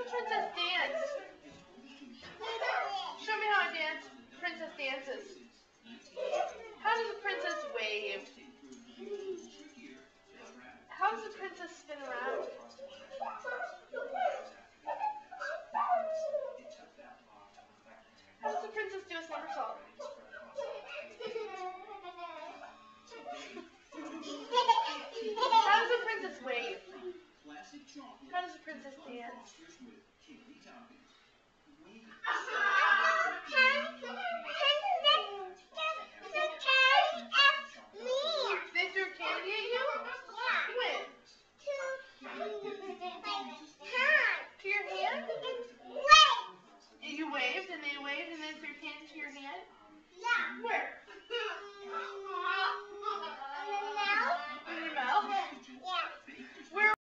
the princess dance? Show me how a princess dances. How does a princess wave? How does a princess spin around? How does a princess do a somersault? How does a princess wave? How does a princess dance?